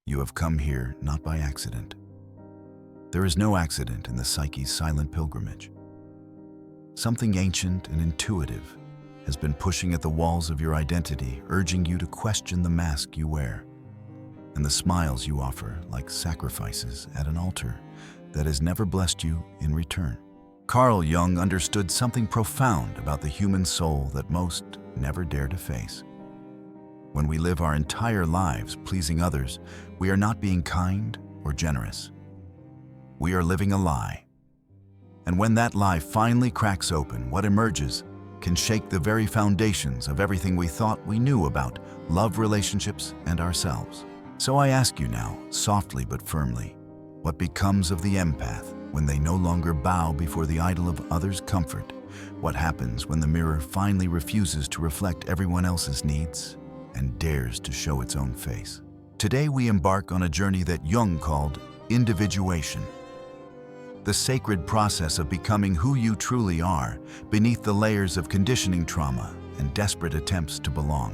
You have come here not by accident. There is no accident in the psyche's silent pilgrimage. Something ancient and intuitive has been pushing at the walls of your identity, urging you to question the mask you wear and the smiles you offer like sacrifices at an altar that has never blessed you in return. Carl Jung understood something profound about the human soul that most never dare to face. When we live our entire lives pleasing others, we are not being kind or generous. We are living a lie. And when that lie finally cracks open, what emerges can shake the very foundations of everything we thought we knew about love, relationships, and ourselves. So I ask you now, softly but firmly, what becomes of the empath when they no longer bow before the idol of others' comfort? What happens when the mirror finally refuses to reflect everyone else's needs and dares to show its own face? Today we embark on a journey that Jung called individuation. The sacred process of becoming who you truly are beneath the layers of conditioning trauma and desperate attempts to belong.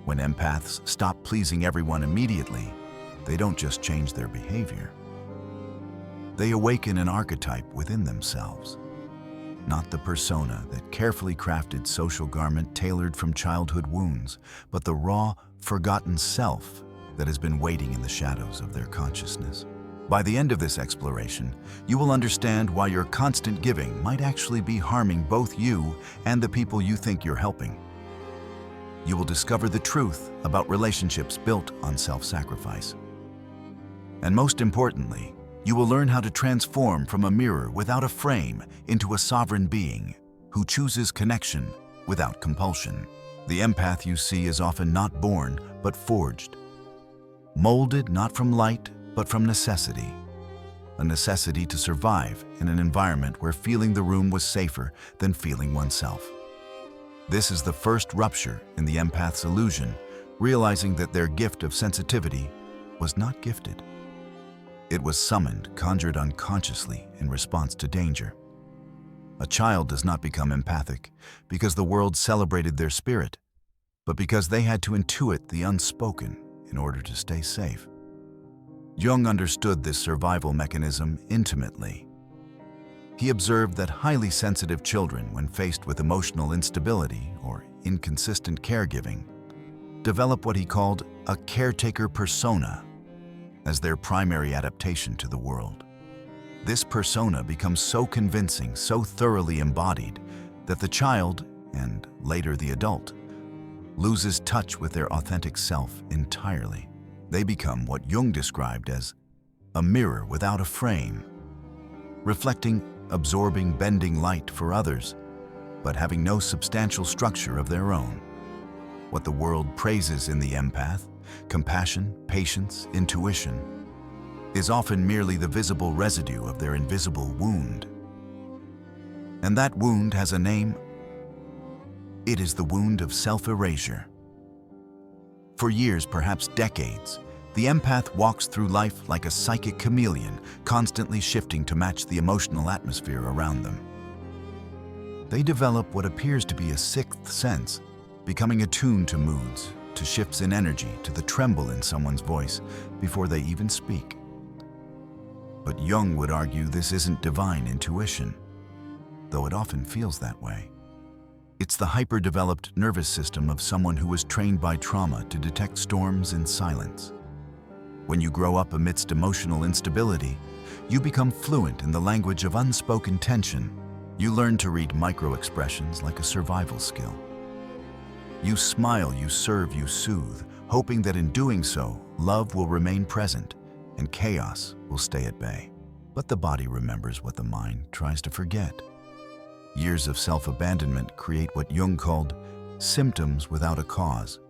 When empaths stop pleasing everyone immediately, they don't just change their behavior. They awaken an archetype within themselves. Not the persona, that carefully crafted social garment tailored from childhood wounds, but the raw, forgotten self that has been waiting in the shadows of their consciousness. By the end of this exploration, you will understand why your constant giving might actually be harming both you and the people you think you're helping. You will discover the truth about relationships built on self-sacrifice. And most importantly, you will learn how to transform from a mirror without a frame into a sovereign being who chooses connection without compulsion. The empath you see is often not born, but forged. Molded not from light, but from necessity. A necessity to survive in an environment where feeling the room was safer than feeling oneself. This is the first rupture in the empath's illusion, realizing that their gift of sensitivity was not gifted. It was summoned, conjured unconsciously in response to danger. A child does not become empathic because the world celebrated their spirit, but because they had to intuit the unspoken in order to stay safe. Jung understood this survival mechanism intimately. He observed that highly sensitive children, when faced with emotional instability or inconsistent caregiving, develop what he called a caretaker persona as their primary adaptation to the world. This persona becomes so convincing, so thoroughly embodied, that the child, and later the adult, loses touch with their authentic self entirely. They become what Jung described as a mirror without a frame, reflecting, absorbing, bending light for others, but having no substantial structure of their own. What the world praises in the empath, compassion, patience, intuition, is often merely the visible residue of their invisible wound. And that wound has a name. It is the wound of self-erasure. For years, perhaps decades, the empath walks through life like a psychic chameleon, constantly shifting to match the emotional atmosphere around them. They develop what appears to be a sixth sense, becoming attuned to moods, to shifts in energy, to the tremble in someone's voice before they even speak. But Jung would argue this isn't divine intuition, though it often feels that way. It's the hyper-developed nervous system of someone who was trained by trauma to detect storms in silence. When you grow up amidst emotional instability, you become fluent in the language of unspoken tension. You learn to read micro-expressions like a survival skill. You smile, you serve, you soothe, hoping that in doing so, love will remain present and chaos will stay at bay. But the body remembers what the mind tries to forget. Years of self-abandonment create what Jung called symptoms without a cause.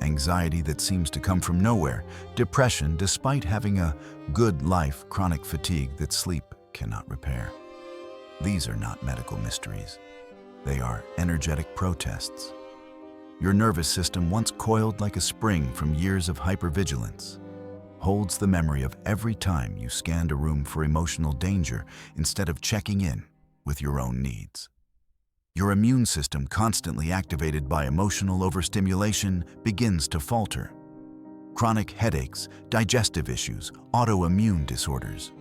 Anxiety that seems to come from nowhere, depression despite having a good life, chronic fatigue that sleep cannot repair. These are not medical mysteries. They are energetic protests. Your nervous system, once coiled like a spring from years of hypervigilance, holds the memory of every time you scanned a room for emotional danger instead of checking in with your own needs. Your immune system, constantly activated by emotional overstimulation, begins to falter. chronic headaches, digestive issues, autoimmune disorders.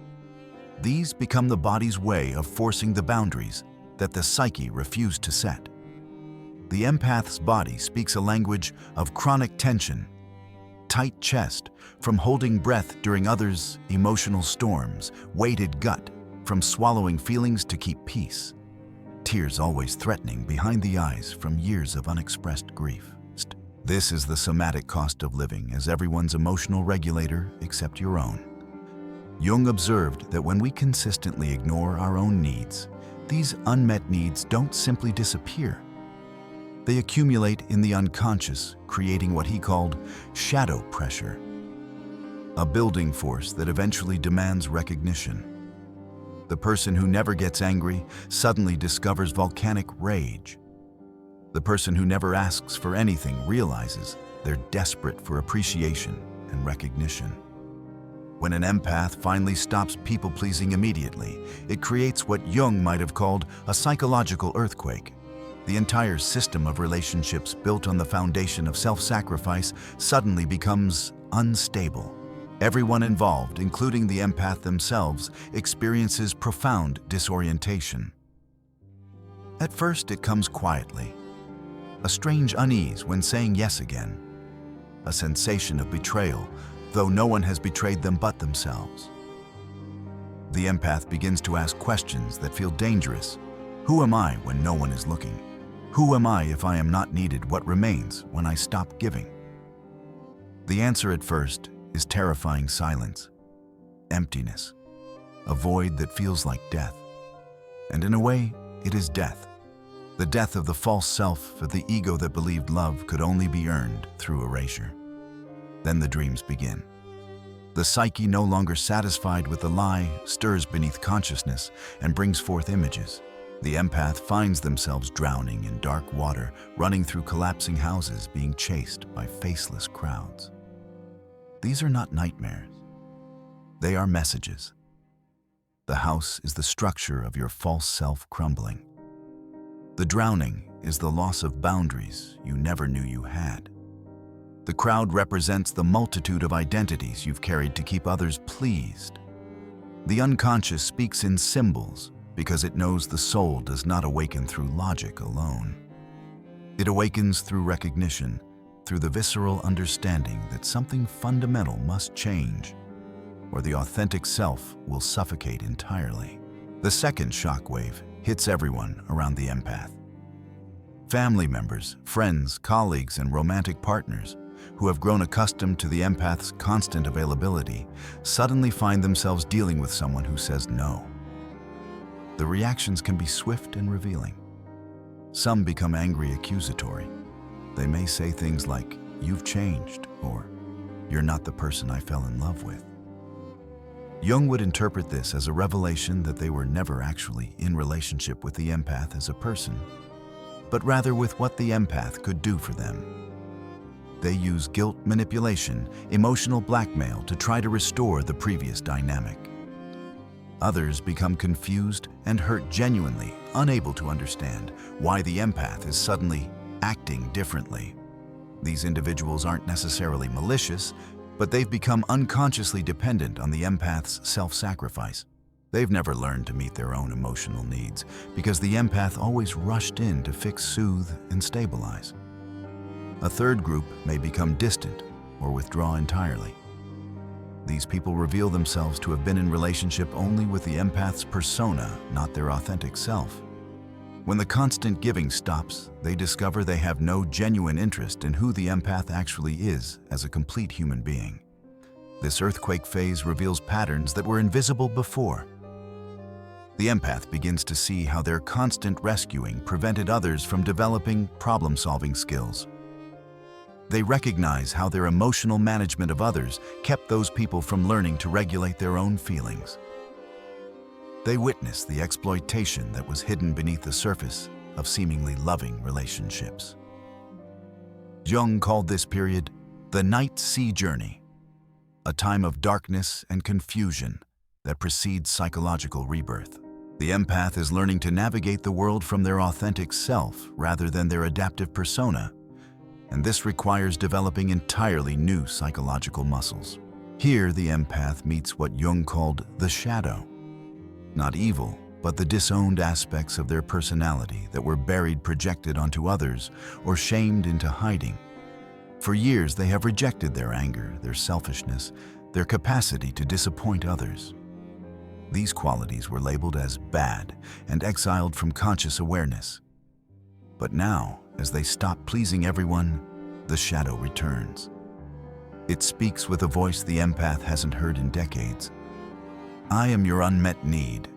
These become the body's way of forcing the boundaries that the psyche refused to set. The empath's body speaks a language of chronic tension, tight chest from holding breath during others' emotional storms, weighted gut from swallowing feelings to keep peace, tears always threatening behind the eyes from years of unexpressed grief. This is the somatic cost of living as everyone's emotional regulator except your own. Jung observed that when we consistently ignore our own needs, these unmet needs don't simply disappear. They accumulate in the unconscious, creating what he called shadow pressure, a building force that eventually demands recognition. The person who never gets angry suddenly discovers volcanic rage. The person who never asks for anything realizes they're desperate for appreciation and recognition. When an empath finally stops people-pleasing immediately, it creates what Jung might have called a psychological earthquake. The entire system of relationships built on the foundation of self-sacrifice suddenly becomes unstable. Everyone involved, including the empath themselves, experiences profound disorientation. At first, it comes quietly. A strange unease when saying yes again. A sensation of betrayal, though no one has betrayed them but themselves. The empath begins to ask questions that feel dangerous. Who am I when no one is looking? Who am I if I am not needed? What remains when I stop giving? The answer at first is terrifying silence, emptiness, a void that feels like death. And in a way, it is death. The death of the false self, of the ego that believed love could only be earned through erasure. Then the dreams begin. The psyche, no longer satisfied with the lie, stirs beneath consciousness and brings forth images. The empath finds themselves drowning in dark water, running through collapsing houses, being chased by faceless crowds. These are not nightmares. They are messages. The house is the structure of your false self crumbling. The drowning is the loss of boundaries you never knew you had. The crowd represents the multitude of identities you've carried to keep others pleased. The unconscious speaks in symbols because it knows the soul does not awaken through logic alone. It awakens through recognition, through the visceral understanding that something fundamental must change, or the authentic self will suffocate entirely. The second shockwave hits everyone around the empath. Family members, friends, colleagues, and romantic partners who have grown accustomed to the empath's constant availability suddenly find themselves dealing with someone who says no. The reactions can be swift and revealing. Some become angry, accusatory. They may say things like, "You've changed," or "You're not the person I fell in love with." Jung would interpret this as a revelation that they were never actually in relationship with the empath as a person, but rather with what the empath could do for them. They use guilt manipulation, emotional blackmail to try to restore the previous dynamic. Others become confused and hurt genuinely, unable to understand why the empath is suddenly acting differently. These individuals aren't necessarily malicious, but they've become unconsciously dependent on the empath's self-sacrifice. They've never learned to meet their own emotional needs because the empath always rushed in to fix, soothe, and stabilize. A third group may become distant or withdraw entirely. These people reveal themselves to have been in relationship only with the empath's persona, not their authentic self. When the constant giving stops, they discover they have no genuine interest in who the empath actually is as a complete human being. This earthquake phase reveals patterns that were invisible before. The empath begins to see how their constant rescuing prevented others from developing problem-solving skills. They recognize how their emotional management of others kept those people from learning to regulate their own feelings. They witness the exploitation that was hidden beneath the surface of seemingly loving relationships. Jung called this period the night sea journey, a time of darkness and confusion that precedes psychological rebirth. The empath is learning to navigate the world from their authentic self rather than their adaptive persona, and this requires developing entirely new psychological muscles. Here, the empath meets what Jung called the shadow. Not evil, but the disowned aspects of their personality that were buried, projected onto others, or shamed into hiding. For years, they have rejected their anger, their selfishness, their capacity to disappoint others. These qualities were labeled as bad and exiled from conscious awareness. But now, as they stop pleasing everyone, the shadow returns. It speaks with a voice the empath hasn't heard in decades. I am your unmet need.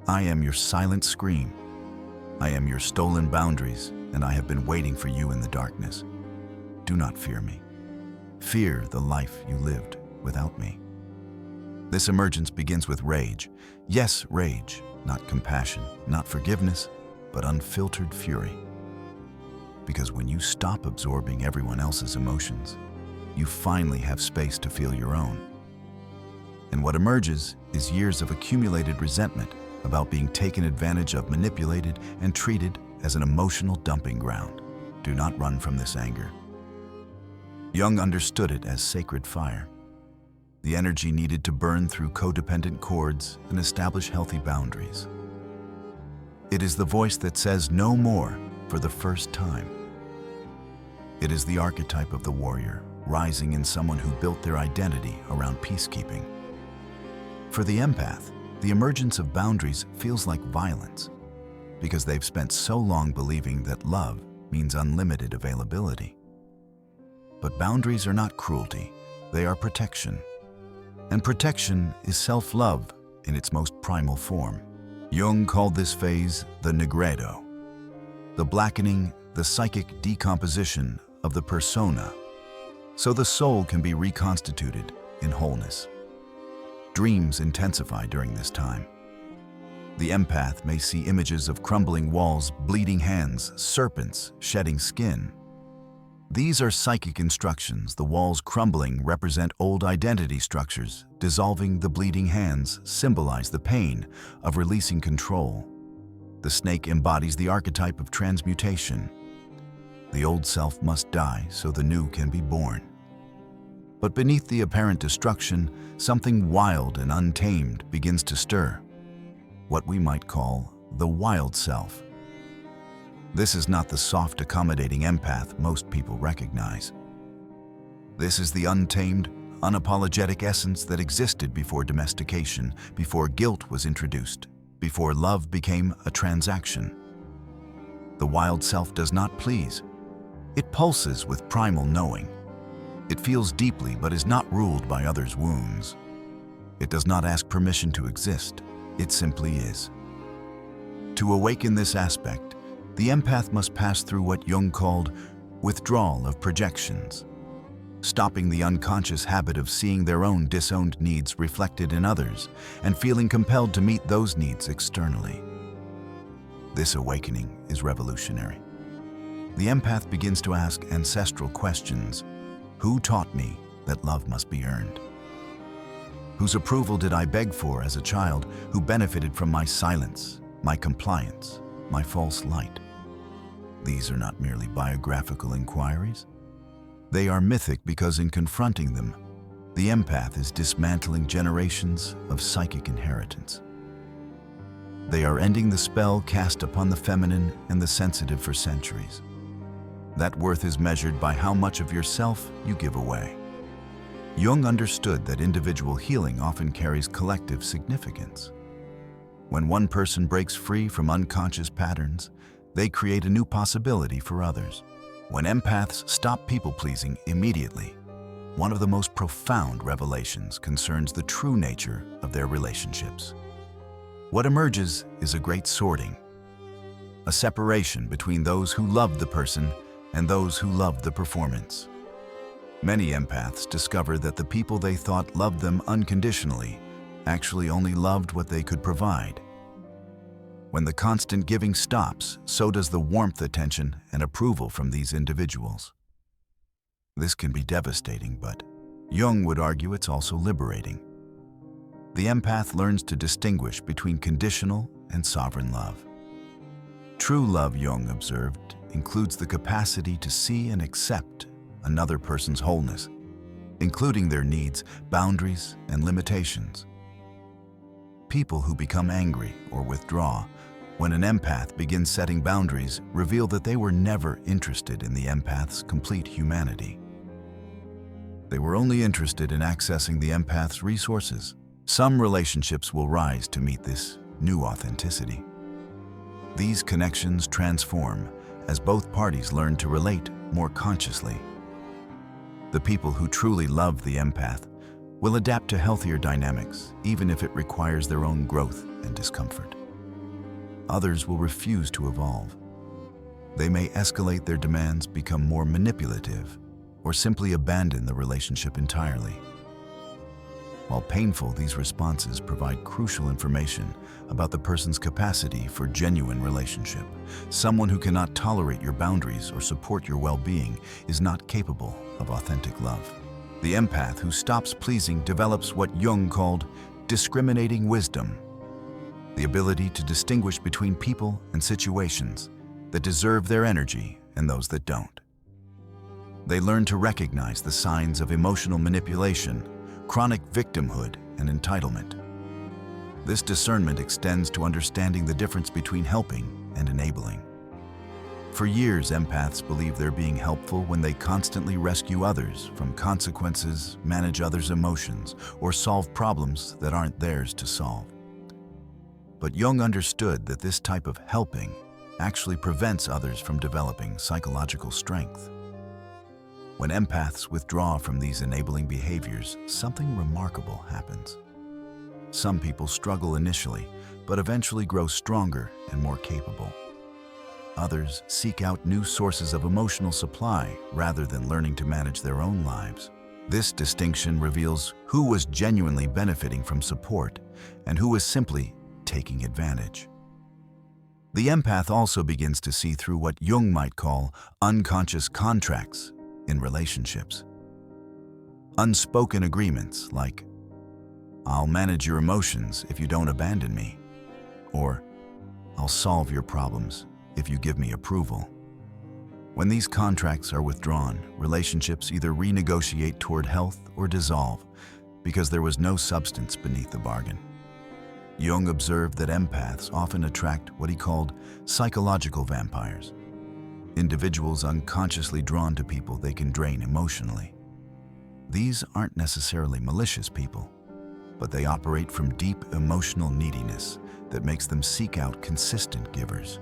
I am your silent scream. I am your stolen boundaries, and I have been waiting for you in the darkness. Do not fear me. Fear the life you lived without me. This emergence begins with rage. Yes, rage, not compassion, not forgiveness, but unfiltered fury. Because when you stop absorbing everyone else's emotions, you finally have space to feel your own. And what emerges is years of accumulated resentment about being taken advantage of, manipulated, and treated as an emotional dumping ground. Do not run from this anger. Jung understood it as sacred fire, the energy needed to burn through codependent cords and establish healthy boundaries. It is the voice that says no more for the first time. It is the archetype of the warrior, rising in someone who built their identity around peacekeeping. For the empath, the emergence of boundaries feels like violence, because they've spent so long believing that love means unlimited availability. But boundaries are not cruelty, they are protection. And protection is self-love in its most primal form. Jung called this phase the nigredo, the blackening, the psychic decomposition of the persona, so the soul can be reconstituted in wholeness. Dreams intensify during this time. The empath may see images of crumbling walls, bleeding hands, serpents shedding skin. These are psychic instructions. The walls crumbling represent old identity structures. Dissolving, the bleeding hands symbolize the pain of releasing control. The snake embodies the archetype of transmutation. The old self must die so the new can be born. But beneath the apparent destruction, something wild and untamed begins to stir. What we might call the wild self. This is not the soft, accommodating empath most people recognize. This is the untamed, unapologetic essence that existed before domestication, before guilt was introduced, before love became a transaction. The wild self does not please. It pulses with primal knowing. It feels deeply but is not ruled by others' wounds. It does not ask permission to exist. It simply is. To awaken this aspect, the empath must pass through what Jung called withdrawal of projections, stopping the unconscious habit of seeing their own disowned needs reflected in others and feeling compelled to meet those needs externally. This awakening is revolutionary. The empath begins to ask ancestral questions. Who taught me that love must be earned? Whose approval did I beg for as a child who benefited from my silence, my compliance, my false light? These are not merely biographical inquiries. They are mythic because in confronting them, the empath is dismantling generations of psychic inheritance. They are ending the spell cast upon the feminine and the sensitive for centuries. That worth is measured by how much of yourself you give away. Jung understood that individual healing often carries collective significance. When one person breaks free from unconscious patterns, they create a new possibility for others. When empaths stop people-pleasing immediately, one of the most profound revelations concerns the true nature of their relationships. What emerges is a great sorting, a separation between those who loved the person and those who loved the performance. Many empaths discover that the people they thought loved them unconditionally actually only loved what they could provide. When the constant giving stops, so does the warmth, attention, and approval from these individuals. This can be devastating, but Jung would argue it's also liberating. The empath learns to distinguish between conditional and sovereign love. True love, Jung observed, includes the capacity to see and accept another person's wholeness, including their needs, boundaries, and limitations. People who become angry or withdraw when an empath begins setting boundaries reveal that they were never interested in the empath's complete humanity. They were only interested in accessing the empath's resources. Some relationships will rise to meet this new authenticity. These connections transform as both parties learn to relate more consciously. The people who truly love the empath will adapt to healthier dynamics, even if it requires their own growth and discomfort. Others will refuse to evolve. They may escalate their demands, become more manipulative, or simply abandon the relationship entirely. While painful, these responses provide crucial information about the person's capacity for genuine relationship. Someone who cannot tolerate your boundaries or support your well-being is not capable of authentic love. The empath who stops pleasing develops what Jung called discriminating wisdom, the ability to distinguish between people and situations that deserve their energy and those that don't. They learn to recognize the signs of emotional manipulation, chronic victimhood, and entitlement. This discernment extends to understanding the difference between helping and enabling. For years, empaths believe they're being helpful when they constantly rescue others from consequences, manage others' emotions, or solve problems that aren't theirs to solve. But Jung understood that this type of helping actually prevents others from developing psychological strength. When empaths withdraw from these enabling behaviors, something remarkable happens. Some people struggle initially, but eventually grow stronger and more capable. Others seek out new sources of emotional supply rather than learning to manage their own lives. This distinction reveals who was genuinely benefiting from support and who was simply taking advantage. The empath also begins to see through what Jung might call unconscious contracts in relationships. Unspoken agreements like, "I'll manage your emotions if you don't abandon me," or "I'll solve your problems if you give me approval." When these contracts are withdrawn, relationships either renegotiate toward health or dissolve because there was no substance beneath the bargain. Jung observed that empaths often attract what he called psychological vampires, individuals unconsciously drawn to people they can drain emotionally. These aren't necessarily malicious people, but they operate from deep emotional neediness that makes them seek out consistent givers.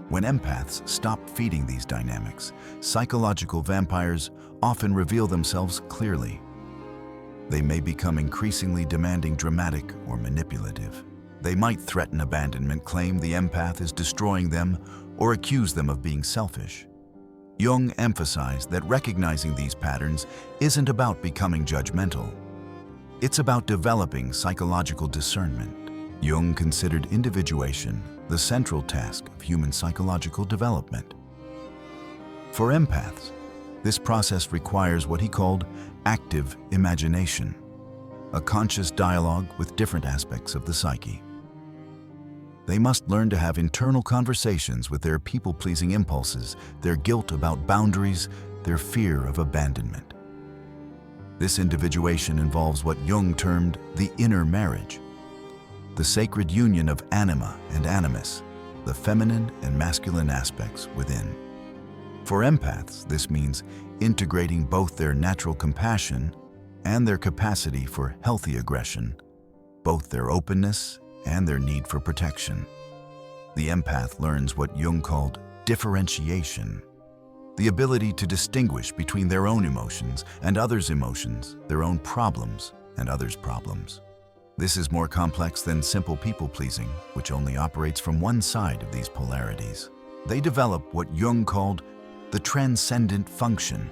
When empaths stop feeding these dynamics, psychological vampires often reveal themselves clearly. They may become increasingly demanding, dramatic, or manipulative. They might threaten abandonment, claim the empath is destroying them, or accuse them of being selfish. Jung emphasized that recognizing these patterns isn't about becoming judgmental. It's about developing psychological discernment. Jung considered individuation the central task of human psychological development. For empaths, this process requires what he called active imagination, a conscious dialogue with different aspects of the psyche. They must learn to have internal conversations with their people-pleasing impulses, their guilt about boundaries, their fear of abandonment. This individuation involves what Jung termed the inner marriage, the sacred union of anima and animus, the feminine and masculine aspects within. For empaths, this means integrating both their natural compassion and their capacity for healthy aggression, both their openness and their need for protection. The empath learns what Jung called differentiation, the ability to distinguish between their own emotions and others' emotions, their own problems and others' problems. This is more complex than simple people-pleasing, which only operates from one side of these polarities. They develop what Jung called the transcendent function,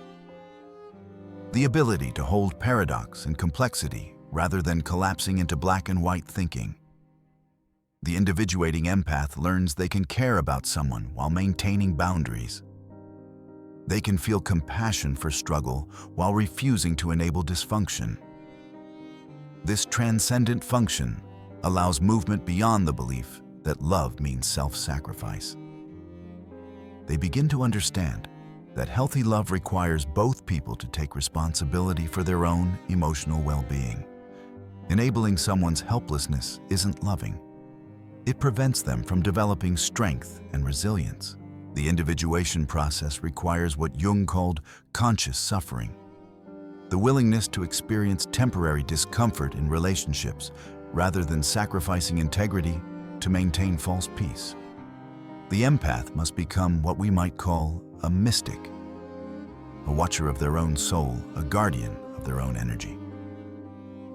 the ability to hold paradox and complexity rather than collapsing into black and white thinking. The individuating empath learns they can care about someone while maintaining boundaries. They can feel compassion for struggle while refusing to enable dysfunction. This transcendent function allows movement beyond the belief that love means self-sacrifice. they begin to understand that healthy love requires both people to take responsibility for their own emotional well-being. Enabling someone's helplessness isn't loving. It prevents them from developing strength and resilience. The individuation process requires what Jung called conscious suffering, the willingness to experience temporary discomfort in relationships rather than sacrificing integrity to maintain false peace. The empath must become what we might call a mystic, a watcher of their own soul, a guardian of their own energy.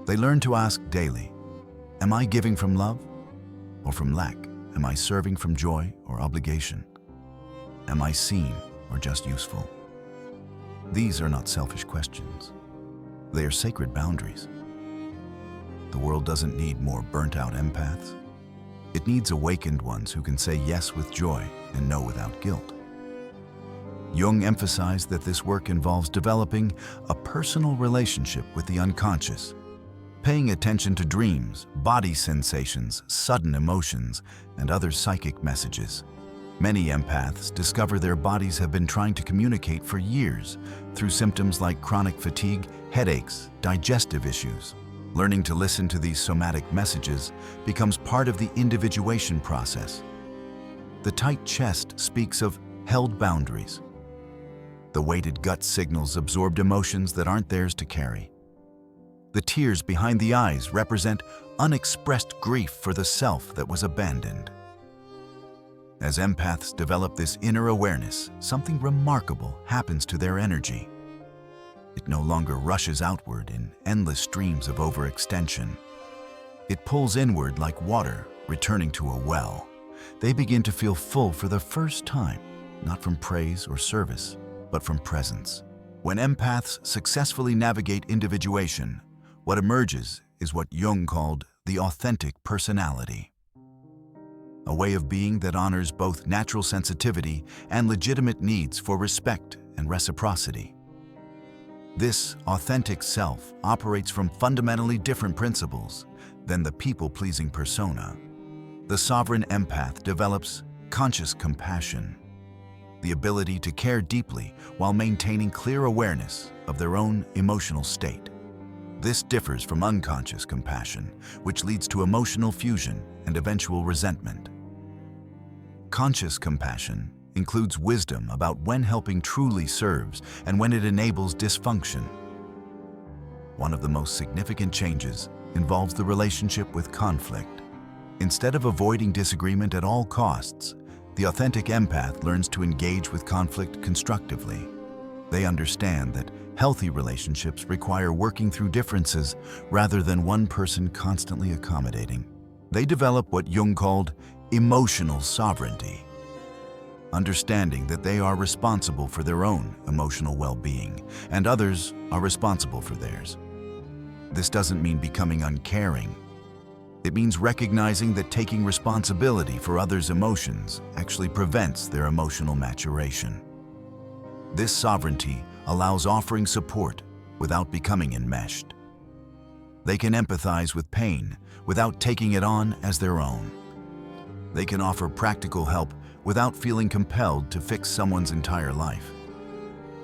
They learn to ask daily, am I giving from love or from lack? Am I serving from joy or obligation? Am I seen or just useful? These are not selfish questions. They are sacred boundaries. The world doesn't need more burnt-out empaths. It needs awakened ones who can say yes with joy and no without guilt. Jung emphasized that this work involves developing a personal relationship with the unconscious, paying attention to dreams, body sensations, sudden emotions, and other psychic messages. Many empaths discover their bodies have been trying to communicate for years through symptoms like chronic fatigue, headaches, digestive issues. Learning to listen to these somatic messages becomes part of the individuation process. The tight chest speaks of held boundaries. The weighted gut signals absorbed emotions that aren't theirs to carry. The tears behind the eyes represent unexpressed grief for the self that was abandoned. As empaths develop this inner awareness, something remarkable happens to their energy. It no longer rushes outward in endless streams of overextension. It pulls inward like water returning to a well. They begin to feel full for the first time, not from praise or service, but from presence. When empaths successfully navigate individuation, what emerges is what Jung called the authentic personality. A way of being that honors both natural sensitivity and legitimate needs for respect and reciprocity. This authentic self operates from fundamentally different principles than the people-pleasing persona. The sovereign empath develops conscious compassion, the ability to care deeply while maintaining clear awareness of their own emotional state. This differs from unconscious compassion, which leads to emotional fusion and eventual resentment. Conscious compassion includes wisdom about when helping truly serves and when it enables dysfunction. One of the most significant changes involves the relationship with conflict. Instead of avoiding disagreement at all costs, the authentic empath learns to engage with conflict constructively. They understand that healthy relationships require working through differences rather than one person constantly accommodating. They develop what Jung called emotional sovereignty, understanding that they are responsible for their own emotional well-being and others are responsible for theirs. This doesn't mean becoming uncaring. It means recognizing that taking responsibility for others' emotions actually prevents their emotional maturation. This sovereignty allows offering support without becoming enmeshed. They can empathize with pain without taking it on as their own. They can offer practical help without feeling compelled to fix someone's entire life.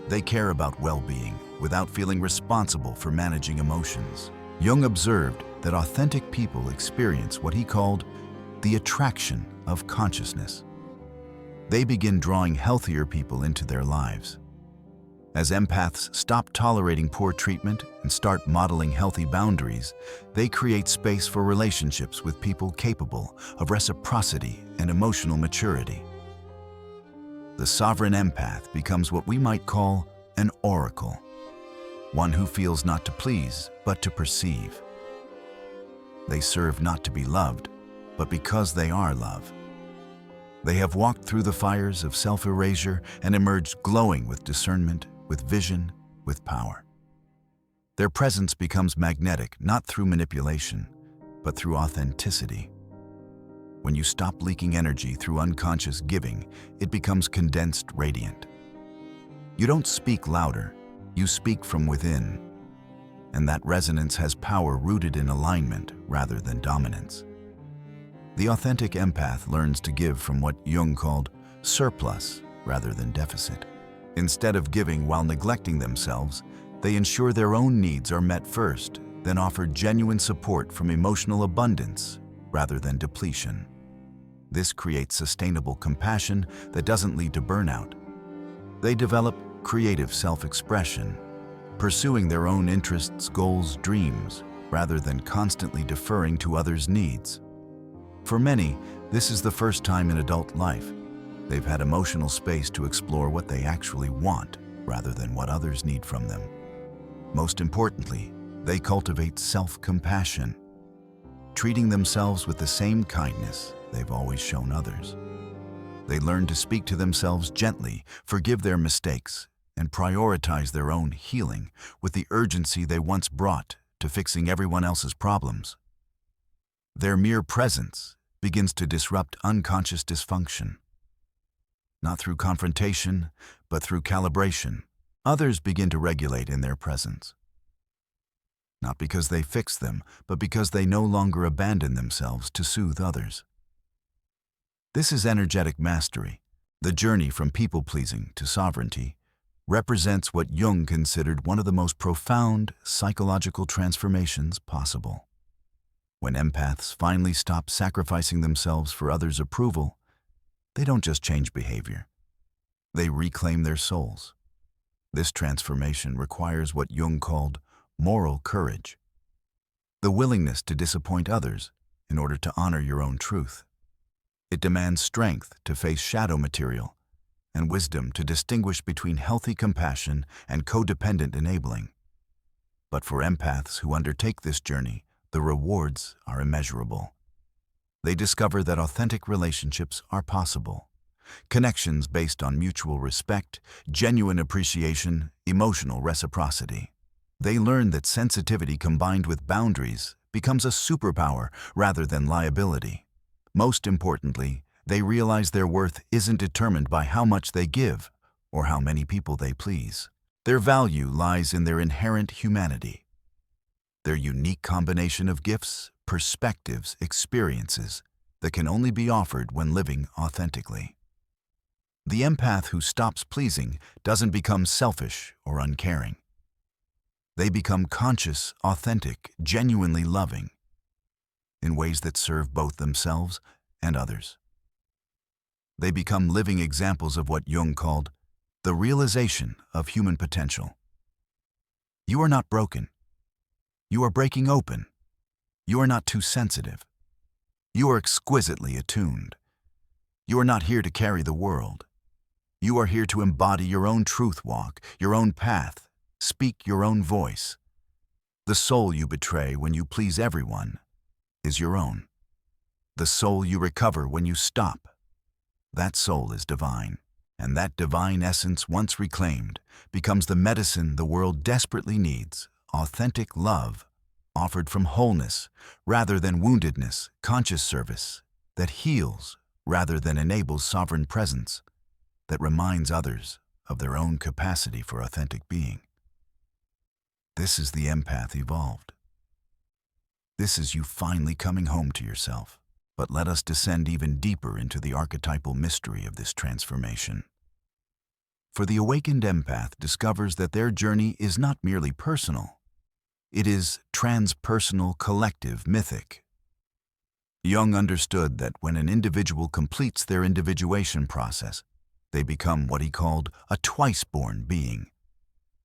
They care about well-being without feeling responsible for managing emotions. Jung observed that authentic people experience what he called the attraction of consciousness. They begin drawing healthier people into their lives. As empaths stop tolerating poor treatment and start modeling healthy boundaries, they create space for relationships with people capable of reciprocity and emotional maturity. The sovereign empath becomes what we might call an oracle, one who feels not to please, but to perceive. They serve not to be loved, but because they are love. They have walked through the fires of self-erasure and emerged glowing with discernment, with vision, with power. Their presence becomes magnetic, not through manipulation, but through authenticity. When you stop leaking energy through unconscious giving, it becomes condensed radiant. You don't speak louder, you speak from within. And that resonance has power rooted in alignment rather than dominance. The authentic empath learns to give from what Jung called surplus rather than deficit. Instead of giving while neglecting themselves, they ensure their own needs are met first, then offer genuine support from emotional abundance rather than depletion. This creates sustainable compassion that doesn't lead to burnout. They develop creative self-expression, pursuing their own interests, goals, dreams, rather than constantly deferring to others' needs. For many, this is the first time in adult life they've had emotional space to explore what they actually want rather than what others need from them. Most importantly, they cultivate self-compassion, treating themselves with the same kindness they've always shown others. They learn to speak to themselves gently, forgive their mistakes, and prioritize their own healing with the urgency they once brought to fixing everyone else's problems. Their mere presence begins to disrupt unconscious dysfunction. Not through confrontation, but through calibration, others begin to regulate in their presence. Not because they fix them, but because they no longer abandon themselves to soothe others. This is energetic mastery. The journey from people-pleasing to sovereignty represents what Jung considered one of the most profound psychological transformations possible. When empaths finally stop sacrificing themselves for others' approval, they don't just change behavior. They reclaim their souls. This transformation requires what Jung called moral courage, the willingness to disappoint others in order to honor your own truth. It demands strength to face shadow material and wisdom to distinguish between healthy compassion and codependent enabling. But for empaths who undertake this journey, the rewards are immeasurable. They discover that authentic relationships are possible. Connections based on mutual respect, genuine appreciation, emotional reciprocity. They learn that sensitivity combined with boundaries becomes a superpower rather than liability. Most importantly, they realize their worth isn't determined by how much they give or how many people they please. Their value lies in their inherent humanity, their unique combination of gifts, perspectives, experiences that can only be offered when living authentically. The empath who stops pleasing doesn't become selfish or uncaring. They become conscious, authentic, genuinely loving in ways that serve both themselves and others. They become living examples of what Jung called the realization of human potential. You are not broken. You are breaking open. You are not too sensitive. You are exquisitely attuned. You are not here to carry the world. You are here to embody your own truth walk, your own path, speak your own voice. The soul you betray when you please everyone is your own. The soul you recover when you stop, that soul is divine. And that divine essence, once reclaimed, becomes the medicine the world desperately needs, authentic love, offered from wholeness rather than woundedness, conscious service that heals rather than enables sovereign presence, that reminds others of their own capacity for authentic being. This is the empath evolved. This is you finally coming home to yourself. But let us descend even deeper into the archetypal mystery of this transformation. For the awakened empath discovers that their journey is not merely personal. It is transpersonal, collective, mythic. Jung understood that when an individual completes their individuation process, they become what he called a twice-born being,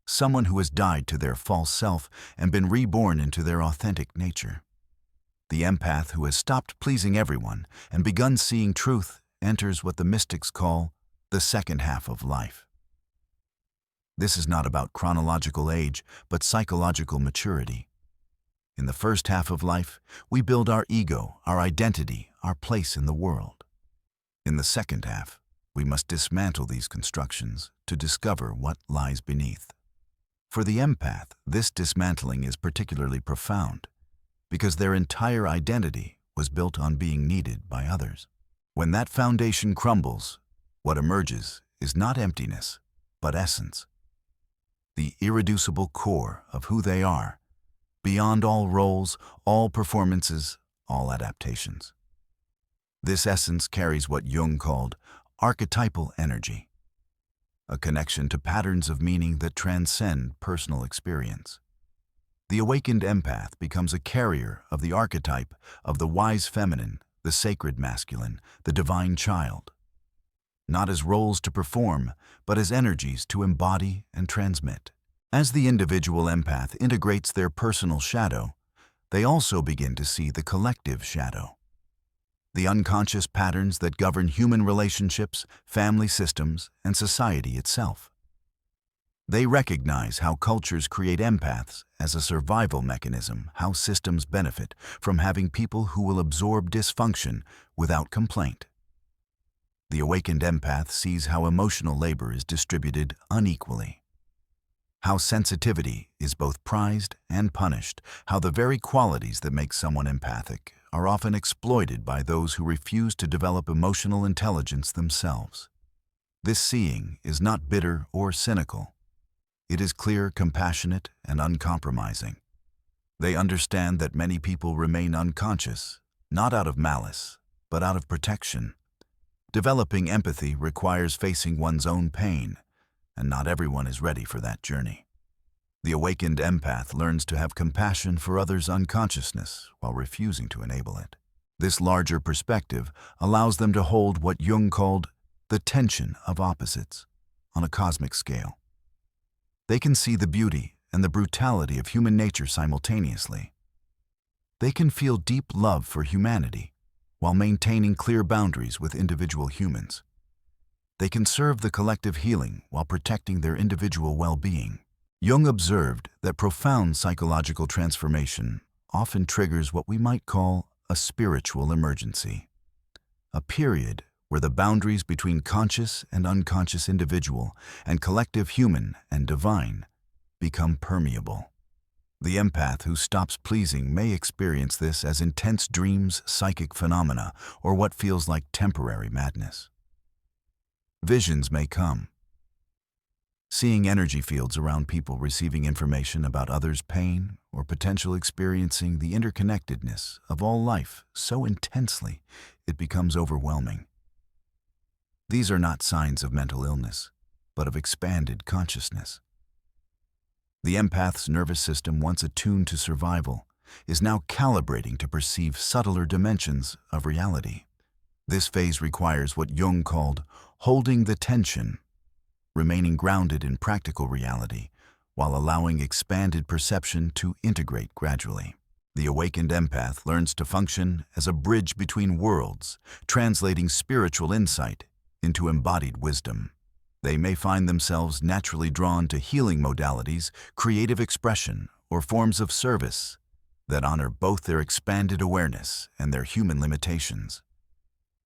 someone who has died to their false self and been reborn into their authentic nature. The empath who has stopped pleasing everyone and begun seeing truth enters what the mystics call the second half of life. This is not about chronological age, but psychological maturity. In the first half of life, we build our ego, our identity, our place in the world. In the second half, we must dismantle these constructions to discover what lies beneath. For the empath, this dismantling is particularly profound, because their entire identity was built on being needed by others. When that foundation crumbles, what emerges is not emptiness, but essence. The irreducible core of who they are, beyond all roles, all performances, all adaptations. This essence carries what Jung called archetypal energy. a connection to patterns of meaning that transcend personal experience. The awakened empath becomes a carrier of the archetype of the wise feminine, the sacred masculine, the divine child, not as roles to perform, but as energies to embody and transmit. As the individual empath integrates their personal shadow, they also begin to see the collective shadow, the unconscious patterns that govern human relationships, family systems, and society itself. They recognize how cultures create empaths as a survival mechanism, how systems benefit from having people who will absorb dysfunction without complaint. The awakened empath sees how emotional labor is distributed unequally, how sensitivity is both prized and punished, how the very qualities that make someone empathic are often exploited by those who refuse to develop emotional intelligence themselves. This seeing is not bitter or cynical. It is clear, compassionate, and uncompromising. They understand that many people remain unconscious, not out of malice, but out of protection. Developing empathy requires facing one's own pain, and not everyone is ready for that journey. The awakened empath learns to have compassion for others' unconsciousness while refusing to enable it. This larger perspective allows them to hold what Jung called the tension of opposites on a cosmic scale. They can see the beauty and the brutality of human nature simultaneously. They can feel deep love for humanity while maintaining clear boundaries with individual humans. They can serve the collective healing while protecting their individual well-being. Jung observed that profound psychological transformation often triggers what we might call a spiritual emergency, a period where the boundaries between conscious and unconscious individual and collective human and divine become permeable. The empath who stops pleasing may experience this as intense dreams, psychic phenomena, or what feels like temporary madness. Visions may come. Seeing energy fields around people receiving information about others' pain or potential experiencing the interconnectedness of all life so intensely it becomes overwhelming. These are not signs of mental illness, but of expanded consciousness. The empath's nervous system, once attuned to survival, is now calibrating to perceive subtler dimensions of reality. This phase requires what Jung called holding the tension, remaining grounded in practical reality while allowing expanded perception to integrate gradually. The awakened empath learns to function as a bridge between worlds, translating spiritual insight into embodied wisdom. They may find themselves naturally drawn to healing modalities, creative expression, or forms of service that honor both their expanded awareness and their human limitations.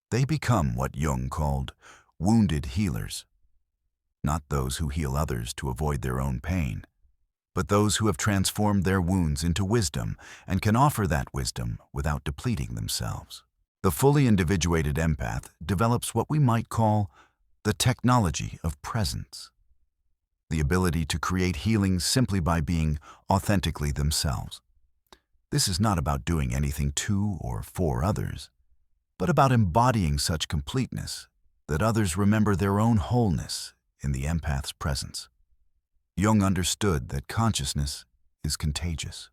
They become what Jung called wounded healers, not those who heal others to avoid their own pain, but those who have transformed their wounds into wisdom and can offer that wisdom without depleting themselves. The fully individuated empath develops what we might call the technology of presence, the ability to create healing simply by being authentically themselves. This is not about doing anything to or for others, but about embodying such completeness that others remember their own wholeness in the empath's presence. Jung understood that consciousness is contagious.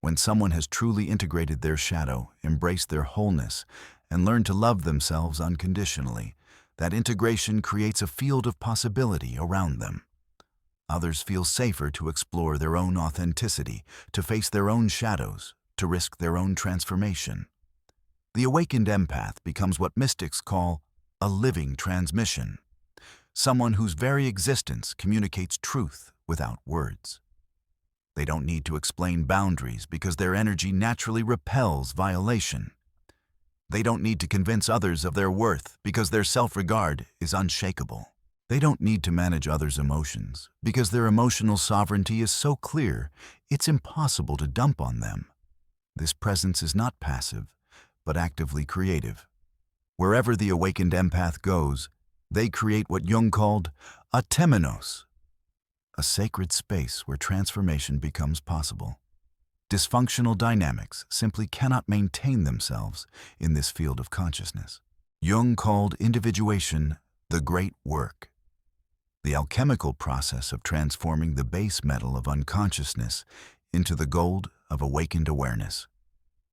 When someone has truly integrated their shadow, embraced their wholeness, and learned to love themselves unconditionally, that integration creates a field of possibility around them. Others feel safer to explore their own authenticity, to face their own shadows, to risk their own transformation. The awakened empath becomes what mystics call a living transmission, someone whose very existence communicates truth without words. They don't need to explain boundaries because their energy naturally repels violation. They don't need to convince others of their worth because their self-regard is unshakable. They don't need to manage others' emotions because their emotional sovereignty is so clear it's impossible to dump on them. This presence is not passive, but actively creative. Wherever the awakened empath goes, they create what Jung called a temenos, a sacred space where transformation becomes possible. Dysfunctional dynamics simply cannot maintain themselves in this field of consciousness. Jung called individuation the great work. the alchemical process of transforming the base metal of unconsciousness into the gold of awakened awareness.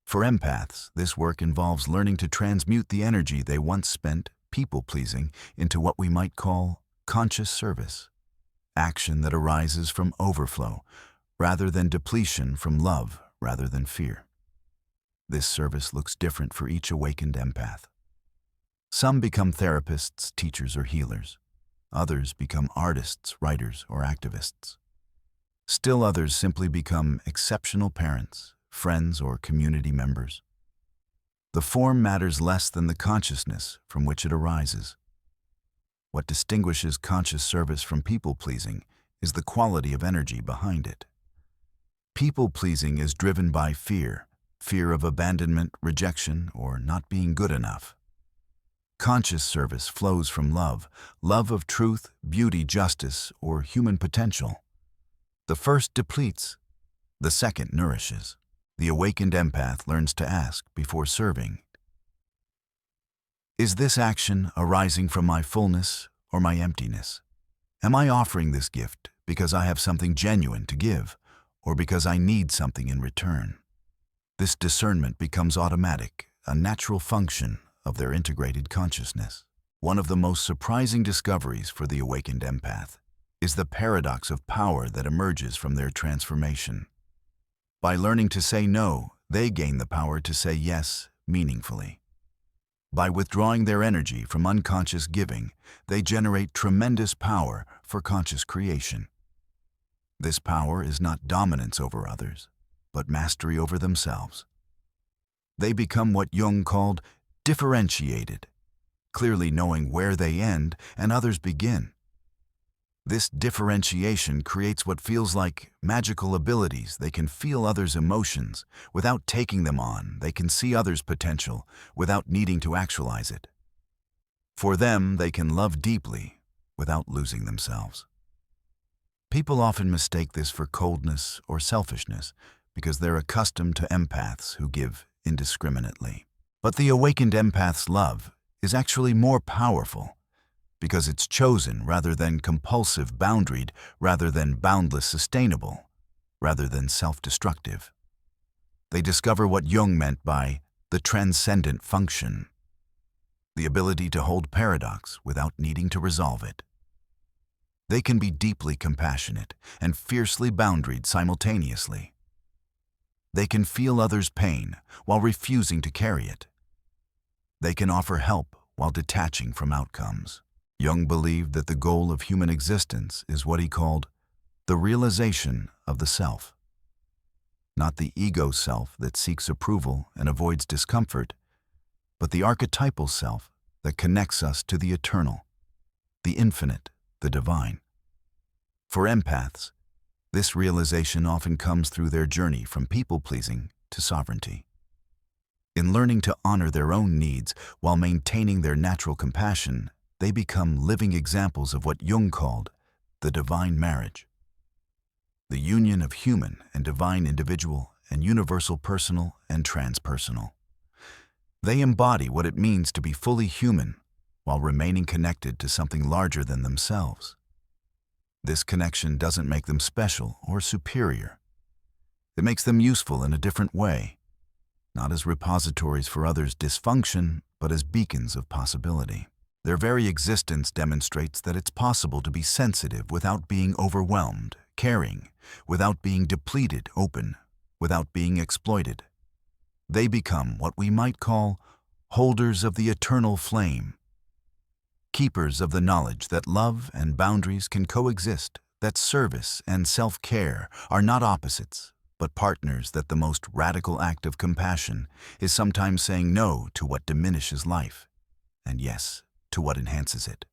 For empaths, this work involves learning to transmute the energy they once spent people-pleasing into what we might call conscious service, action that arises from overflow rather than depletion, from love rather than fear. This service looks different for each awakened empath. Some become therapists, teachers, or healers. Others become artists, writers, or activists. Still others simply become exceptional parents, friends, or community members. The form matters less than the consciousness from which it arises. What distinguishes conscious service from people-pleasing is the quality of energy behind it. People-pleasing is driven by fear of abandonment, rejection, or not being good enough. Conscious service flows from love of truth, beauty, justice, or human potential. The first depletes, the second nourishes. The awakened empath learns to ask before serving, is this action arising from my fullness or my emptiness? Am I offering this gift because I have something genuine to give, or because I need something in return? This discernment becomes automatic, a natural function of their integrated consciousness. One of the most surprising discoveries for the awakened empath is the paradox of power that emerges from their transformation. By learning to say no, they gain the power to say yes meaningfully. By withdrawing their energy from unconscious giving, they generate tremendous power for conscious creation. This power is not dominance over others, but mastery over themselves. They become what Jung called differentiated, clearly knowing where they end and others begin. This differentiation creates what feels like magical abilities. They can feel others' emotions without taking them on. They can see others' potential without needing to actualize it. For them, they can love deeply without losing themselves. People often mistake this for coldness or selfishness because they're accustomed to empaths who give indiscriminately. But the awakened empath's love is actually more powerful because it's chosen rather than compulsive, boundaried rather than boundless, sustainable rather than self-destructive. They discover what Jung meant by the transcendent function, the ability to hold paradox without needing to resolve it. They can be deeply compassionate and fiercely boundaried simultaneously. They can feel others' pain while refusing to carry it. They can offer help while detaching from outcomes. Jung believed that the goal of human existence is what he called the realization of the self. Not the ego self that seeks approval and avoids discomfort, but the archetypal self that connects us to the eternal, the infinite, the divine. For empaths, this realization often comes through their journey from people-pleasing to sovereignty. In learning to honor their own needs while maintaining their natural compassion, they become living examples of what Jung called the divine marriage, the union of human and divine, individual and universal, personal and transpersonal. They embody what it means to be fully human while remaining connected to something larger than themselves. This connection doesn't make them special or superior. It makes them useful in a different way, not as repositories for others' dysfunction, but as beacons of possibility. Their very existence demonstrates that it's possible to be sensitive without being overwhelmed, caring without being depleted, open without being exploited. They become what we might call holders of the eternal flame, keepers of the knowledge that love and boundaries can coexist, that service and self-care are not opposites, but partners, that the most radical act of compassion is sometimes saying no to what diminishes life, and yes to what enhances it.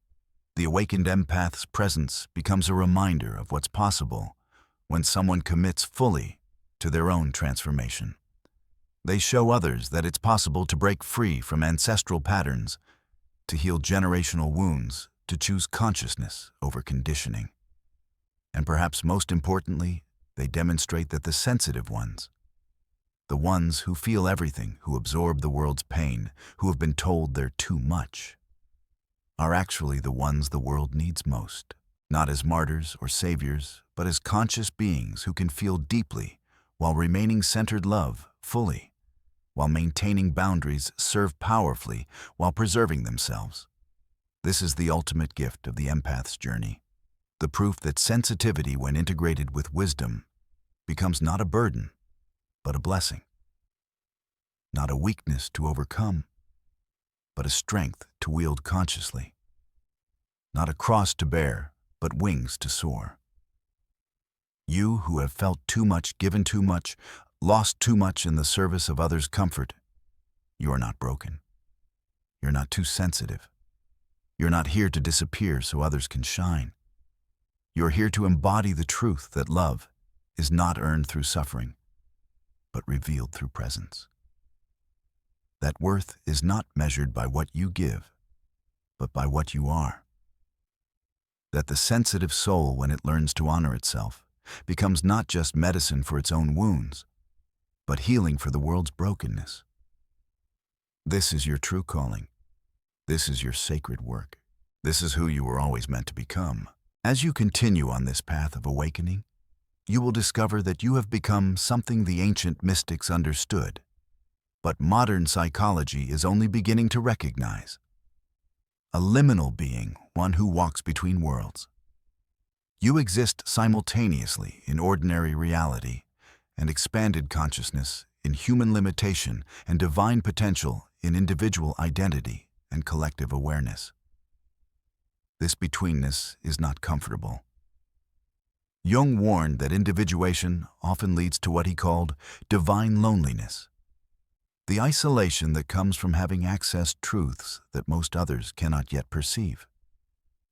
The awakened empath's presence becomes a reminder of what's possible when someone commits fully to their own transformation. They show others that it's possible to break free from ancestral patterns, to heal generational wounds, to choose consciousness over conditioning. And perhaps most importantly, they demonstrate that the sensitive ones, the ones who feel everything, who absorb the world's pain, who have been told they're too much, are actually the ones the world needs most. not as martyrs or saviors, but as conscious beings who can feel deeply while remaining centered, love fully, while maintaining boundaries, serve powerfully while preserving themselves. This is the ultimate gift of the empath's journey, the proof that sensitivity, when integrated with wisdom, becomes not a burden, but a blessing. Not a weakness to overcome, but a strength to wield consciously. Not a cross to bear, but wings to soar. You who have felt too much, given too much, lost too much in the service of others' comfort, you are not broken. You're not too sensitive. You're not here to disappear so others can shine. You're here to embody the truth that love is not earned through suffering, but revealed through presence. That worth is not measured by what you give, but by what you are. That the sensitive soul, when it learns to honor itself, becomes not just medicine for its own wounds, but healing for the world's brokenness. This is your true calling. This is your sacred work. This is who you were always meant to become. As you continue on this path of awakening, you will discover that you have become something the ancient mystics understood, but modern psychology is only beginning to recognize. A liminal being, one who walks between worlds. You exist simultaneously in ordinary reality and expanded consciousness, in human limitation and divine potential, in individual identity and collective awareness. This betweenness is not comfortable. Jung warned that individuation often leads to what he called divine loneliness, the isolation that comes from having accessed truths that most others cannot yet perceive.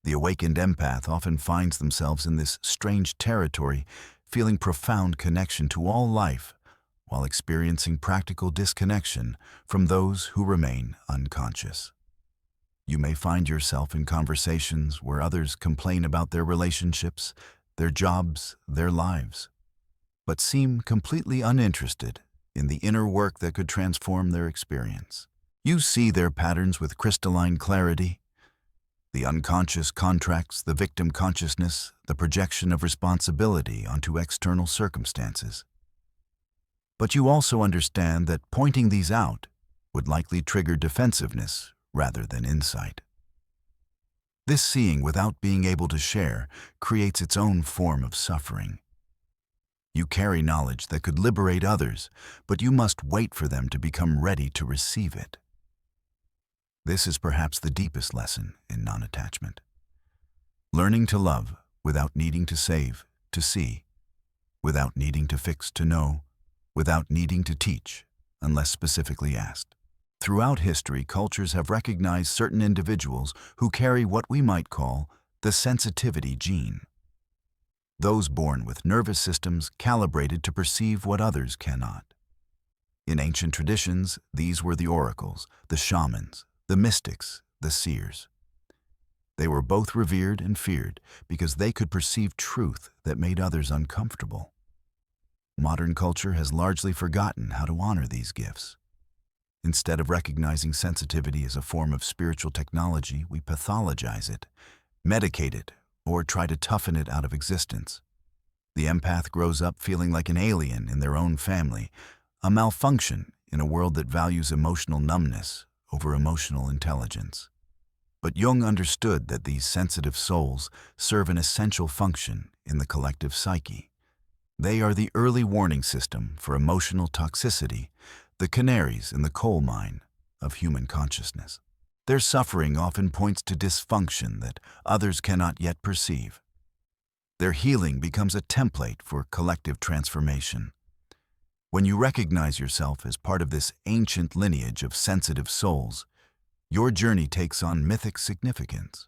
The awakened empath often finds themselves in this strange territory, feeling profound connection to all life, while experiencing practical disconnection from those who remain unconscious. You may find yourself in conversations where others complain about their relationships, their jobs, their lives, but seem completely uninterested in the inner work that could transform their experience. You see their patterns with crystalline clarity, the unconscious contracts, the victim consciousness, the projection of responsibility onto external circumstances. But you also understand that pointing these out would likely trigger defensiveness rather than insight. This seeing without being able to share creates its own form of suffering. You carry knowledge that could liberate others, but you must wait for them to become ready to receive it. This is perhaps the deepest lesson in non-attachment. Learning to love without needing to save, to see, without needing to fix, to know, without needing to teach, unless specifically asked. Throughout history, cultures have recognized certain individuals who carry what we might call the sensitivity gene. Those born with nervous systems calibrated to perceive what others cannot. In ancient traditions, these were the oracles, the shamans, the mystics, the seers. They were both revered and feared because they could perceive truth that made others uncomfortable. Modern culture has largely forgotten how to honor these gifts. Instead of recognizing sensitivity as a form of spiritual technology, we pathologize it, medicate it, or try to toughen it out of existence. The empath grows up feeling like an alien in their own family, a malfunction in a world that values emotional numbness over emotional intelligence. But Jung understood that these sensitive souls serve an essential function in the collective psyche. They are the early warning system for emotional toxicity, the canaries in the coal mine of human consciousness. Their suffering often points to dysfunction that others cannot yet perceive. Their healing becomes a template for collective transformation. When you recognize yourself as part of this ancient lineage of sensitive souls, your journey takes on mythic significance.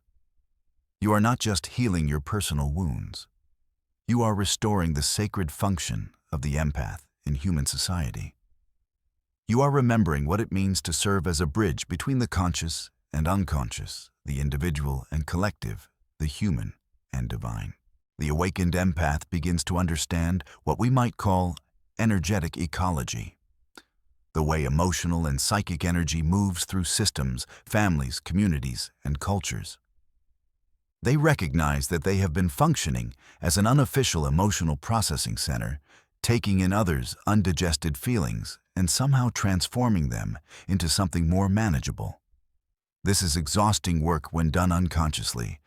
You are not just healing your personal wounds. You are restoring the sacred function of the empath in human society. You are remembering what it means to serve as a bridge between the conscious and unconscious, the individual and collective, the human and divine. The awakened empath begins to understand what we might call energetic ecology, the way emotional and psychic energy moves through systems, families, communities, and cultures. They recognize that they have been functioning as an unofficial emotional processing center, taking in others' undigested feelings and somehow transforming them into something more manageable. This is exhausting work when done unconsciously,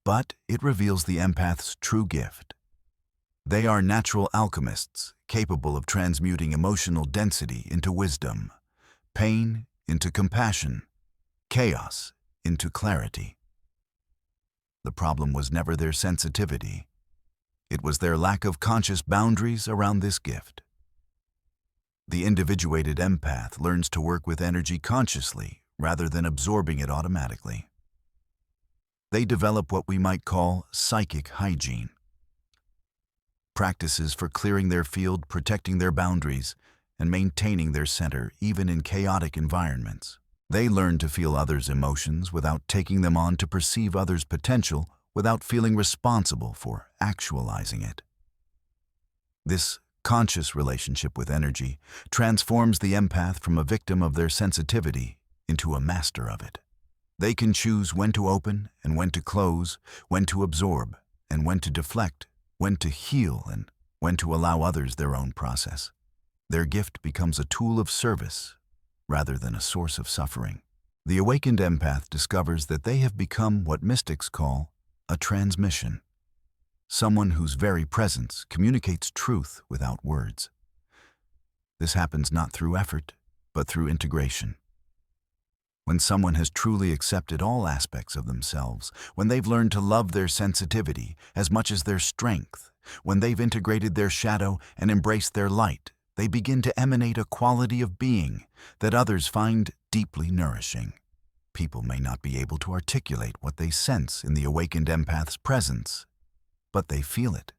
but it reveals the empath's true gift. They are natural alchemists, capable of transmuting emotional density into wisdom, pain into compassion, chaos into clarity. The problem was never their sensitivity. It was their lack of conscious boundaries around this gift. The individuated empath learns to work with energy consciously rather than absorbing it automatically. They develop what we might call psychic hygiene. Practices for clearing their field, protecting their boundaries, and maintaining their center even in chaotic environments. They learn to feel others' emotions without taking them on, to perceive others' potential without feeling responsible for actualizing it. This conscious relationship with energy transforms the empath from a victim of their sensitivity into a master of it. They can choose when to open and when to close, when to absorb and when to deflect, when to heal and when to allow others their own process. Their gift becomes a tool of service rather than a source of suffering. The awakened empath discovers that they have become what mystics call a transmission, someone whose very presence communicates truth without words. This happens not through effort, but through integration. When someone has truly accepted all aspects of themselves, when they've learned to love their sensitivity as much as their strength, when they've integrated their shadow and embraced their light, they begin to emanate a quality of being that others find deeply nourishing. People may not be able to articulate what they sense in the awakened empath's presence, but they feel it.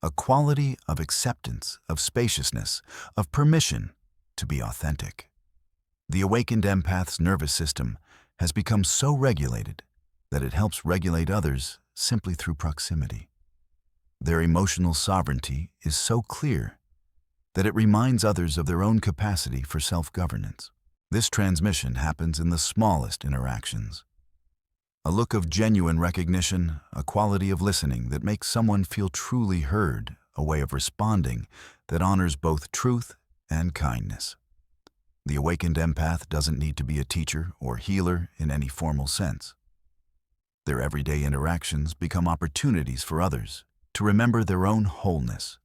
A quality of acceptance, of spaciousness, of permission to be authentic. The awakened empath's nervous system has become so regulated that it helps regulate others simply through proximity. Their emotional sovereignty is so clear that it reminds others of their own capacity for self-governance. This transmission happens in the smallest interactions. A look of genuine recognition, a quality of listening that makes someone feel truly heard, a way of responding that honors both truth and kindness. The awakened empath doesn't need to be a teacher or healer in any formal sense. Their everyday interactions become opportunities for others to remember their own wholeness.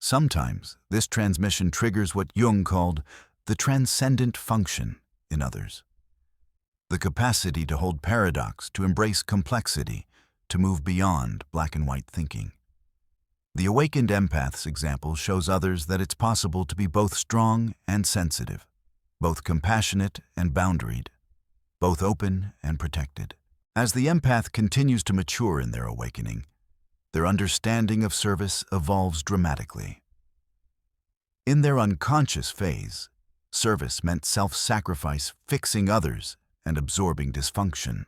Sometimes this transmission triggers what Jung called the transcendent function in others. The capacity to hold paradox, to embrace complexity, to move beyond black and white thinking. The awakened empath's example shows others that it's possible to be both strong and sensitive, both compassionate and boundaried, both open and protected. As the empath continues to mature in their awakening, their understanding of service evolves dramatically. In their unconscious phase, service meant self-sacrifice, fixing others, and absorbing dysfunction.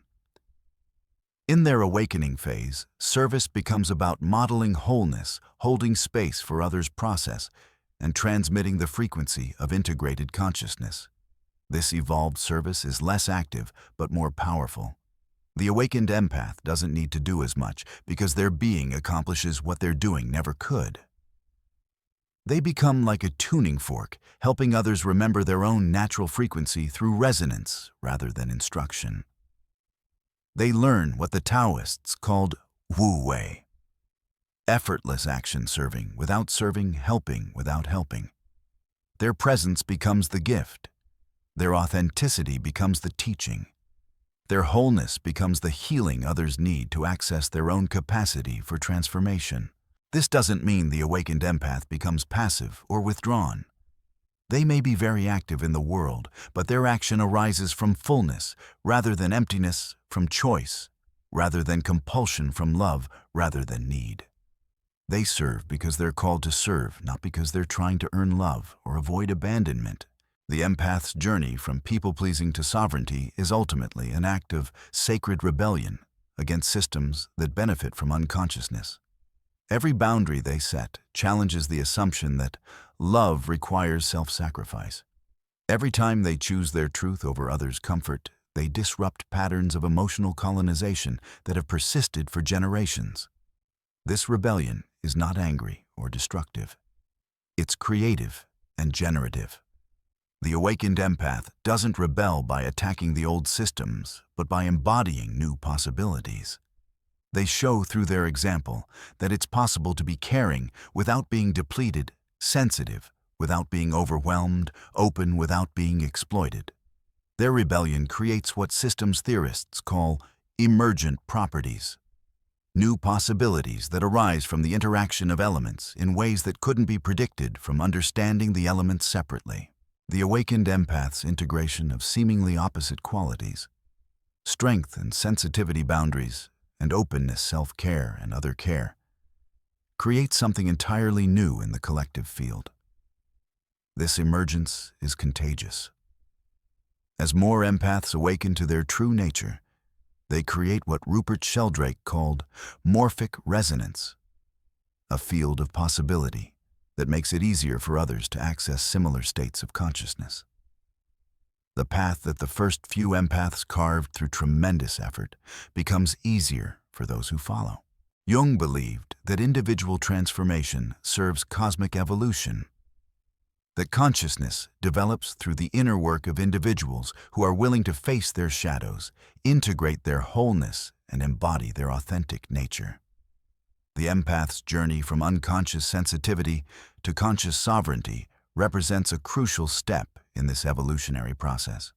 In their awakening phase, service becomes about modeling wholeness, holding space for others' process, and transmitting the frequency of integrated consciousness. This evolved service is less active, but more powerful. The awakened empath doesn't need to do as much because their being accomplishes what their doing never could. They become like a tuning fork, helping others remember their own natural frequency through resonance rather than instruction. They learn what the Taoists called Wu Wei, effortless action serving without serving, helping without helping. Their presence becomes the gift. Their authenticity becomes the teaching. Their wholeness becomes the healing others need to access their own capacity for transformation. This doesn't mean the awakened empath becomes passive or withdrawn. They may be very active in the world, but their action arises from fullness rather than emptiness, from choice rather than compulsion, from love rather than need. They serve because they're called to serve, not because they're trying to earn love or avoid abandonment. The empath's journey from people-pleasing to sovereignty is ultimately an act of sacred rebellion against systems that benefit from unconsciousness. Every boundary they set challenges the assumption that love requires self-sacrifice. Every time they choose their truth over others' comfort, They disrupt patterns of emotional colonization that have persisted for generations. This rebellion is not angry or destructive. It's creative and generative. The awakened empath doesn't rebel by attacking the old systems, but by embodying new possibilities. They show through their example that it's possible to be caring without being depleted, sensitive without being overwhelmed, open without being exploited. Their rebellion creates what systems theorists call emergent properties, new possibilities that arise from the interaction of elements in ways that couldn't be predicted from understanding the elements separately. The awakened empath's integration of seemingly opposite qualities, strength and sensitivity boundaries, and openness, self-care, and other care, creates something entirely new in the collective field. This emergence is contagious. As more empaths awaken to their true nature, they create what Rupert Sheldrake called morphic resonance, a field of possibility that makes it easier for others to access similar states of consciousness. The path that the first few empaths carved through tremendous effort becomes easier for those who follow. Jung believed that individual transformation serves cosmic evolution, that consciousness develops through the inner work of individuals who are willing to face their shadows, integrate their wholeness, and embody their authentic nature. The empath's journey from unconscious sensitivity to conscious sovereignty represents a crucial step in this evolutionary process.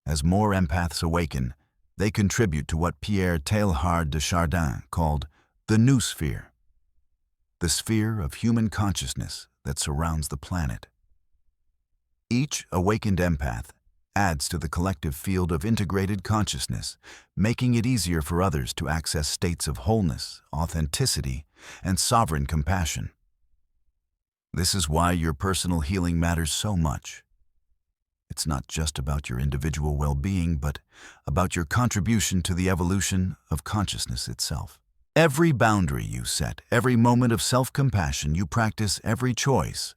As more empaths awaken, they contribute to what Pierre Teilhard de Chardin called the new sphere, the sphere of human consciousness that surrounds the planet. Each awakened empath adds to the collective field of integrated consciousness, making it easier for others to access states of wholeness, authenticity, and sovereign compassion. This is why your personal healing matters so much. It's not just about your individual well-being, but about your contribution to the evolution of consciousness itself. Every boundary you set, every moment of self-compassion you practice, every choice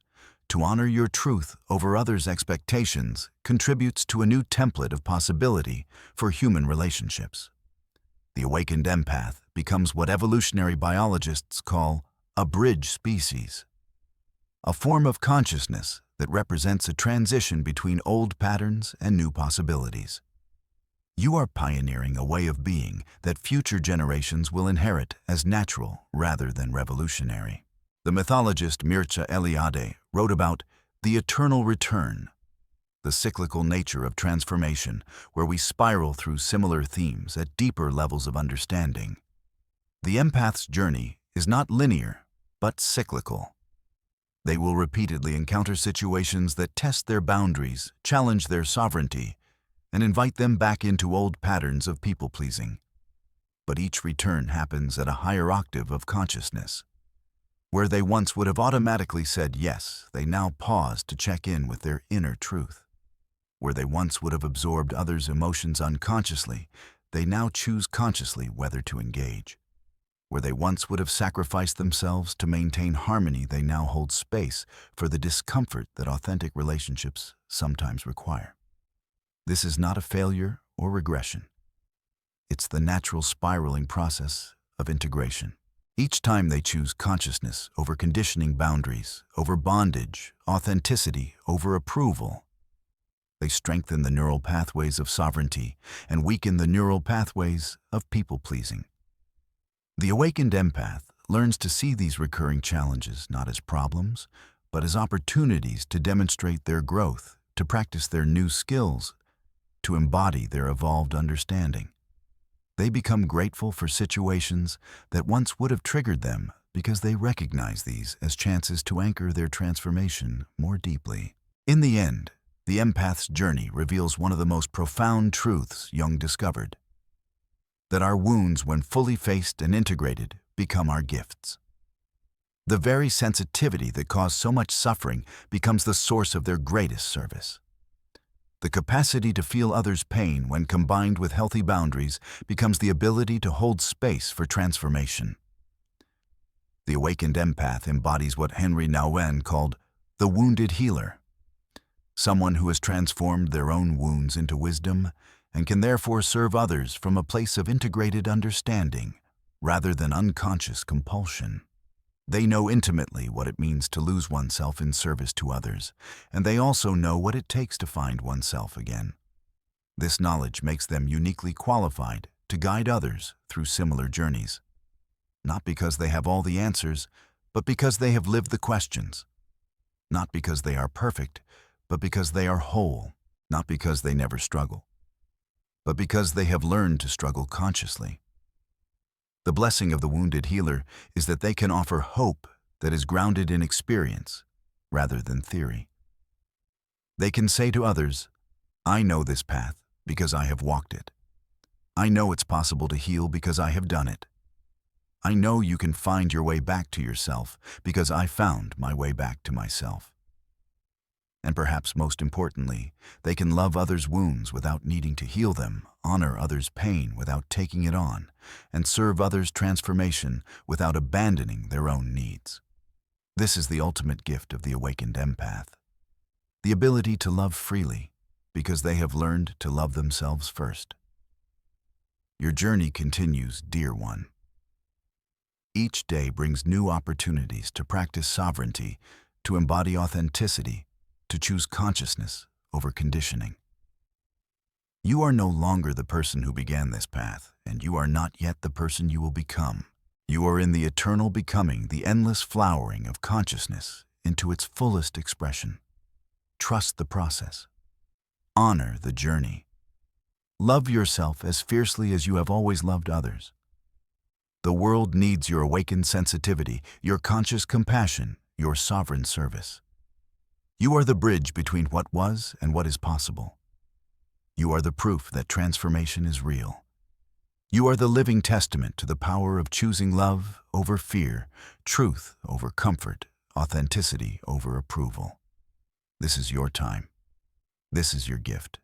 to honor your truth over others' expectations contributes to a new template of possibility for human relationships. The awakened empath becomes what evolutionary biologists call a bridge species, a form of consciousness that represents a transition between old patterns and new possibilities. You are pioneering a way of being that future generations will inherit as natural rather than revolutionary. The mythologist Mircea Eliade wrote about the eternal return, the cyclical nature of transformation, where we spiral through similar themes at deeper levels of understanding. The empath's journey is not linear, but cyclical. They will repeatedly encounter situations that test their boundaries, challenge their sovereignty, and invite them back into old patterns of people-pleasing. But each return happens at a higher octave of consciousness. Where they once would have automatically said yes, they now pause to check in with their inner truth. Where they once would have absorbed others' emotions unconsciously, they now choose consciously whether to engage. Where they once would have sacrificed themselves to maintain harmony, they now hold space for the discomfort that authentic relationships sometimes require. This is not a failure or regression. It's the natural spiraling process of integration. Each time they choose consciousness over conditioning boundaries, over bondage, authenticity over approval, they strengthen the neural pathways of sovereignty and weaken the neural pathways of people-pleasing. The awakened empath learns to see these recurring challenges not as problems, but as opportunities to demonstrate their growth, to practice their new skills, to embody their evolved understanding. They become grateful for situations that once would have triggered them because they recognize these as chances to anchor their transformation more deeply. In the end, the empath's journey reveals one of the most profound truths Jung discovered: that our wounds, when fully faced and integrated, become our gifts. The very sensitivity that caused so much suffering becomes the source of their greatest service. The capacity to feel others' pain, when combined with healthy boundaries, becomes the ability to hold space for transformation. The awakened empath embodies what Henry Nouwen called the wounded healer. someone who has transformed their own wounds into wisdom and can therefore serve others from a place of integrated understanding rather than unconscious compulsion. They know intimately what it means to lose oneself in service to others, and they also know what it takes to find oneself again. This knowledge makes them uniquely qualified to guide others through similar journeys, not because they have all the answers, but because they have lived the questions. Not because they are perfect, but because they are whole. Not because they never struggle, but because they have learned to struggle consciously. The blessing of the wounded healer is that they can offer hope that is grounded in experience rather than theory. They can say to others, "I know this path because I have walked it. I know it's possible to heal because I have done it. I know you can find your way back to yourself because I found my way back to myself." And perhaps most importantly, they can love others' wounds without needing to heal them, honor others' pain without taking it on, and serve others' transformation without abandoning their own needs. This is the ultimate gift of the awakened empath. The ability to love freely because they have learned to love themselves first. Your journey continues, dear one. Each day brings new opportunities to practice sovereignty, to embody authenticity, to choose consciousness over conditioning. You are no longer the person who began this path, and you are not yet the person you will become. You are in the eternal becoming, the endless flowering of consciousness into its fullest expression. Trust the process. Honor the journey. Love yourself as fiercely as you have always loved others. The world needs your awakened sensitivity, your conscious compassion, your sovereign service. You are the bridge between what was and what is possible. You are the proof that transformation is real. You are the living testament to the power of choosing love over fear, truth over comfort, authenticity over approval. This is your time. This is your gift.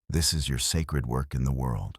This is your sacred work in the world.